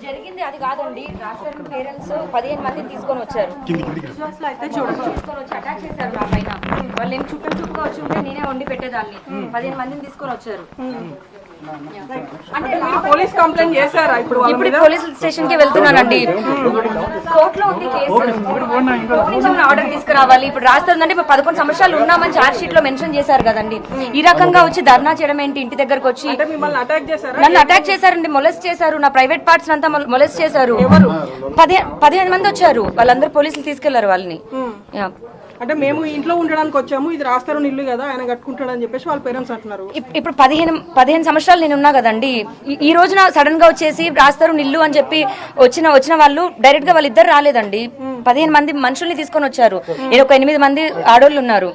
జరిగింది అది కాదండి. రాష్ట్ర పేరెంట్స్ 15 మందిని తీసుకొని వచ్చారు. తీసుకొని వచ్చి అటాక్ చేశారు నా పైన. వాళ్ళు ఏం చుట్టూగా వచ్చి ఉంటే నేనే వండి పెట్టేదాన్ని. 15 మందిని తీసుకొని వచ్చారు. అంటే పోలీస్ కంప్లైంట్ చేశారా? ఇప్పుడు పోలీస్ స్టేషన్ కి వెళ్తున్నానండి. కోర్టులో ఉంది కేసు. ఆర్డర్ తీసుకురావాలి. ఇప్పుడు రాస్తుందంటే 11 సంవత్సరాలు ఉన్నామని చార్జ్ షీట్ లో మెన్షన్ చేశారు కదండి. ఈ రకంగా వచ్చి ధర్నా చేయడం ఏంటి? ఇంటి దగ్గరకు వచ్చి నన్ను అటాక్ చేశారండి. మొలెస్ట్ చేశారు. నా ప్రైవేట్ పార్ట్స్ అంతా మొలెస్ట్ చేశారు. 15 మంది వచ్చారు. వాళ్ళందరూ పోలీసులు తీసుకెళ్లారు వాళ్ళని. అంటే మేము ఇంట్లో ఉండడానికి వచ్చాము, ఇది రాస్తారు ఇల్లు కదా, ఆయన కట్టుకుంటాడు అని చెప్పేసి వాళ్ళ పేరెంట్స్ అంటున్నారు. ఇప్పుడు 15 సంవత్సరాలు నేను ఉన్నా కదండి. ఈ రోజున సడన్ గా వచ్చేసి రాస్తారు ఇల్లు అని చెప్పి వచ్చిన వాళ్ళు డైరెక్ట్ గా వాళ్ళిద్దరు రాలేదండి. 15 మంది మనుషుల్ని తీసుకొని వచ్చారు. ఒక 8 మంది ఆడోళ్ళు ఉన్నారు.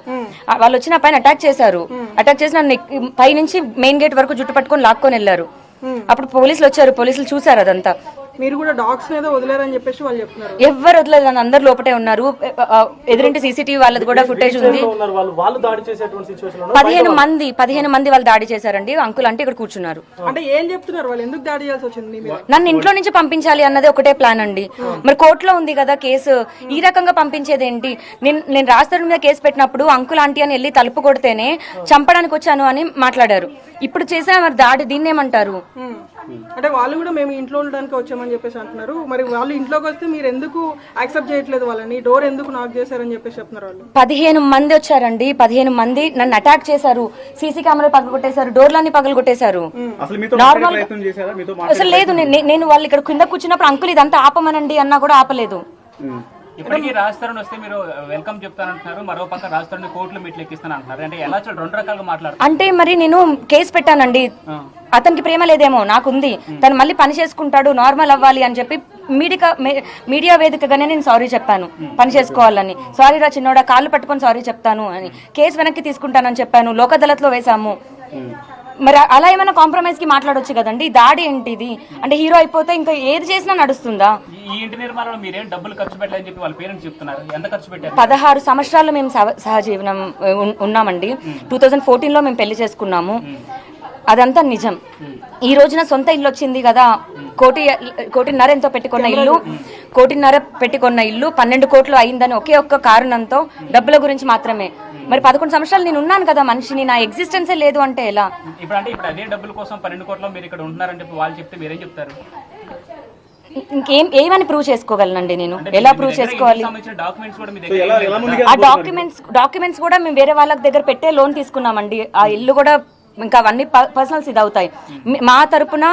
వాళ్ళు వచ్చిన పైన అటాక్ చేశారు. అటాక్ చేసి నన్ను పై నుంచి మెయిన్ గేట్ వరకు జుట్టు పట్టుకొని లాక్కొని వెళ్లారు. అప్పుడు పోలీసులు వచ్చారు. పోలీసులు చూసారు అదంతా. మీరు కూడా డాగ్స్ ఏదో వదిలేరని చెప్పేసి వాళ్ళు చెప్తున్నారు. ఎవరు వదలేదు, అందరు లోపటే ఉన్నారు. ఎదురింటి సీసీటీవీ వాళ్ళది కూడా ఫుటేజ్ ఉంది. 15 మంది వాళ్ళు దాడి చేశారండి. అంకుల్ అంటే ఇక్కడ కూర్చున్నారు. అంటే ఏం చెప్తున్నారు వాళ్ళు? ఎందుకు దాడి చేయాల్సి వచ్చింది? నన్ను ఇంట్లో నుంచి పంపించాలి అన్నది ఒకటే ప్లాన్ అండి. మరి కోర్టులో ఉంది కదా కేసు. ఈ రకంగా పంపించేది ఏంటి? నేను రాష్ట్రం మీద కేసు పెట్టినప్పుడు అంకుల్ ఆంటీ అని వెళ్ళి తలుపు కొడితేనే చంపడానికి వచ్చాను అని మాట్లాడారు. ఇప్పుడు చేసా మరి దాడి, దీన్ని ఏమంటారు? అంటే వాళ్ళు కూడా మేము ఇంట్లో ఉండడానికి వచ్చామని చెప్పేసి అంటున్నారు. మరి వాళ్ళు ఇంట్లోకి వస్తే మీరు ఎందుకు యాక్సెప్ట్ చేయట్లేదు? వాళ్ళని డోర్ ఎందుకు నాక్ చేశారని చెప్పేసి చెప్తున్నారు వాళ్ళు. 15 మంది వచ్చారండి. 15 మంది నన్ను అటాక్ చేశారు. సీసీ కెమెరా పగలు కొట్టేశారు. డోర్లన్నీ పగలు కొట్టేశారు. నార్మల్ అసలు లేదు. నేను వాళ్ళు ఇక్కడ కింద కూర్చున్నప్పుడు అంకుల్ ఇదంతా ఆపమనండి అన్నా కూడా ఆపలేదు. ఇప్పటికీ రాజస్థాన్ వస్తే మీరు వెల్కమ్ చెప్తానంటున్నారు, మరో పక్క రాజస్థాన్ కోర్టులో మీట్లు ఎక్కిస్తాను అంటున్నారు. అంటే ఎలా రెండు రకాలుగా మాట్లాడుతున్నారు? అంటే మరి నేను కేసు పెట్టానండి. అతనికి ప్రేమ లేదేమో, నాకుంది. తను మళ్ళీ పని చేసుకుంటాడు, నార్మల్ అవ్వాలి అని చెప్పి మీడియా వేదికగానే నేను సారీ చెప్పాను. పని చేసుకోవాలని. సారీ రా చిన్నోడా, కాళ్ళు పట్టుకొని సారీ చెప్తాను అని. కేసు వెనక్కి తీసుకుంటానని చెప్పాను. లోక్ అదాలత్లో వేసాము. మరి అలా ఏమైనా కాంప్రమైజ్ కి మాట్లాడొచ్చు కదండి. దాడి ఏంటిది? అంటే హీరో అయిపోతే ఇంకా ఏది చేసినా నడుస్తుందా? ఈ ఇంటి నిర్మాణంలో మీరేం డబ్బులు ఖర్చు పెట్టాలని చెప్పి వాళ్ళ పేరెంట్స్ చెప్తున్నారు. ఎంత ఖర్చు పెట్టారు? 16 సంవత్సరాలు మేము సహజీవనం ఉన్నామండి. 2014లో మేము పెళ్లి చేసుకున్నాము. అదంతా నిజం. ఈ రోజున సొంత ఇల్లు వచ్చింది కదా. 1.5 ఎంతో పెట్టుకున్న ఇల్లు, 1.5 పెట్టుకున్న ఇల్లు 12 కోట్లు అయిందని ఒకే ఒక్క కారణంతో, డబ్బుల గురించి మాత్రమే. మరి 11 సంవత్సరాలు నేను ఉన్నాను కదా మనిషిని, నా ఎగ్జిస్టెన్సే లేదు అంటే ఎలా? ఇప్పుడు అదే డబ్బుల కోసం 12 కోట్ల మీరు ఇక్కడ ఉంటున్నారంటే వాళ్ళు చెప్తే మీరేం చెప్తారు? ఏమని ప్రూవ్ చేసుకోగలనండి నేను? ఎలా ప్రూవ్ చేసుకోవాలి? ఆ డాక్యుమెంట్స్ కూడా మేము వేరే వాళ్ళ దగ్గర పెట్టే లోన్ తీసుకున్నామండి. ఆ ఇల్లు కూడా ఇంకా అవన్నీ పర్సనల్స్ ఇది అవుతాయి మా తరపున.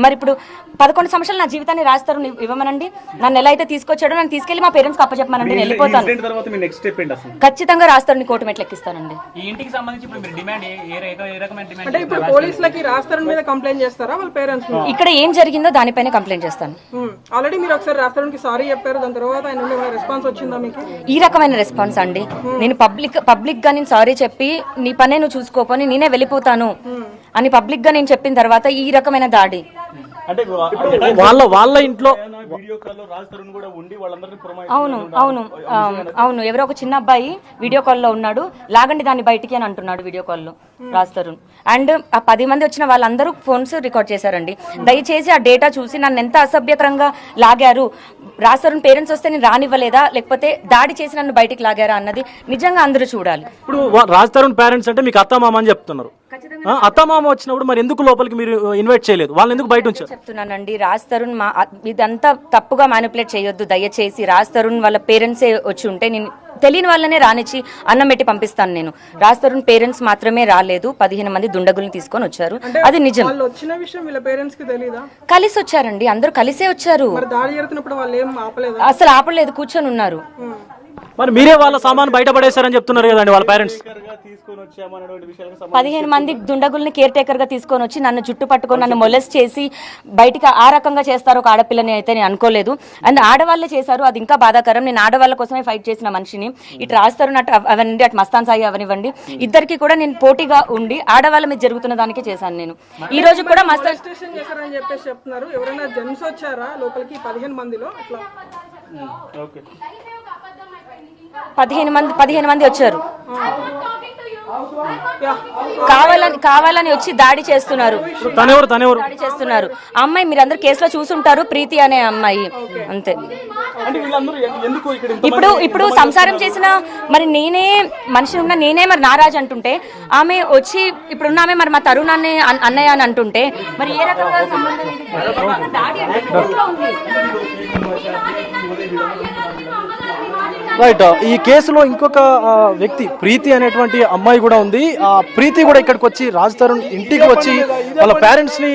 మరి ఇప్పుడు 11 సంవత్సరాలు నా జీవితాన్ని రాస్తారు ఇవ్వమనండి. నన్ను ఎలా అయితే తీసుకొచ్చాడో నన్ను తీసుకెళ్లి మా పేరెంట్స్ అప్పచెప్పమనండి. నేను వెళ్ళిపోతాను. ఖచ్చితంగా రాస్తారని కోర్టు మెట్లు ఎక్కిస్తానండి. ఇక్కడ ఏం జరిగిందో దానిపైన కంప్లైంట్ చేస్తాను. ఆల్రెడీ మీరు ఒకసారి రాస్తానికి సారీ చెప్పారు, దాని తర్వాత ఆయన నుండి రెస్పాన్స్ వచ్చిందా మీకు? ఈ రకమైన రెస్పాన్స్ అండి. నేను పబ్లిక్ గా నేను సారీ చెప్పి నీ పనే నువ్వు చూసుకోపోని నేనే వెళ్ళిపోతాను అని పబ్లిక్ గా నేను చెప్పిన తర్వాత ఈ రకమైన దాడి. అంటే వాళ్ళ ఇంట్లో అవును ఎవరో ఒక చిన్న అబ్బాయి వీడియో కాల్లో ఉన్నాడు. లాగండి దాన్ని బయటికి అని అంటున్నాడు వీడియో కాల్లో రాజ్ తరుణ్. అండ్ ఆ 10 మంది వచ్చిన వాళ్ళందరూ ఫోన్స్ రికార్డ్ చేశారండి. దయచేసి ఆ డేటా చూసి నన్ను ఎంత అసభ్యకరంగా లాగారు, రాజ్ తరుణ్ పేరెంట్స్ వస్తే నేను రానివ్వలేదా, లేకపోతే దాడి చేసి నన్ను బయటికి లాగారా అన్నది నిజంగా అందరూ చూడాలి. ఇప్పుడు రాజ్ తరుణ్ పేరెంట్స్ అంటే మీకు అత్తమామ అని చెప్తున్నారు. అత్తమామ వచ్చినప్పుడు మరి ఎందుకు లోపలికి మీరు ఇన్వైట్ చేయలేదు? వాళ్ళని ఎందుకు బయట ఉంచారు? చెప్తున్నానండి, రాజ్ తరుణ్ ఇదంతా తప్పుగా మ్యానిపులేట్ చేయొద్దు దయచేసి. రాజ్ తరుణ్ వాళ్ళ పేరెంట్సే వచ్చి ఉంటే నేను తెలియని వాళ్ళనే రానిచ్చి అన్నం పెట్టి పంపిస్తాను. నేను రాజ్ తరుణ్ పేరెంట్స్ మాత్రమే రాలేదు. 15 మంది దుండగుల్ని తీసుకొని వచ్చారు. అది నిజం. కలిసి వచ్చారండి, అందరూ కలిసే వచ్చారు. అసలు ఆపలేదు, కూర్చొని ఉన్నారు. మరి మీరే వాళ్ళ సామాన్ బయట పడేశారని చెప్తున్నారు కదండి వాళ్ళ పేరెంట్స్. 15 మంది దుండగుల్ని కేర్ టేకర్ గా తీసుకొని వచ్చి నన్ను జుట్టు పట్టుకొని నన్ను మొలెస్ట్ చేసి బయటికి ఆ రకంగా చేస్తారు ఒక ఆడపిల్లని అయితే నేను అనుకోలేదు. అండ్ ఆడవాళ్ళే చేశారు, అది ఇంకా బాధాకరం. నేను ఆడవాళ్ళ కోసమే ఫైట్ చేసిన మనిషిని. ఇటు రాస్తారు అటు అవనండి, అటు మస్తాన్ సాయి అవనివ్వండి, ఇద్దరికి కూడా నేను పోటీగా ఉండి ఆడవాళ్ళ మీద జరుగుతున్న దానికి చేశాను. నేను ఈ రోజు కూడా మస్తాన్ 15 మంది వచ్చారు. కావాలని వచ్చి దాడి చేస్తున్నారు. తనెవరు దాడి చేస్తున్నారు. ఆ అమ్మాయి మీరందరూ కేసులో చూసుంటారు, ప్రీతి అనే అమ్మాయి, అంతే. అంటే వీళ్ళందరూ ఎందుకు ఇక్కడ ఇప్పుడు సంసారం చేసిన మరి నేనే మనిషి ఉన్నా నేనే మరి నారాజు అంటుంటే, ఆమె వచ్చి ఇప్పుడున్న ఆమె మరి మా తరుణ్ అన్నయ్య అని అంటుంటే మరి ఏ రకంగా సంబంధం ఇది? దాడి అంటే కోర్టులో ఉంది. రైట్. ఈ కేసులో ఇంకొక వ్యక్తి ప్రీతి అనేటువంటి అమ్మాయి కూడా ఉంది. ఆ ప్రీతి కూడా ఇక్కడికి వచ్చి రాజ్ తరుణ్ ఇంటికి వచ్చి వాళ్ళ పేరెంట్స్ ని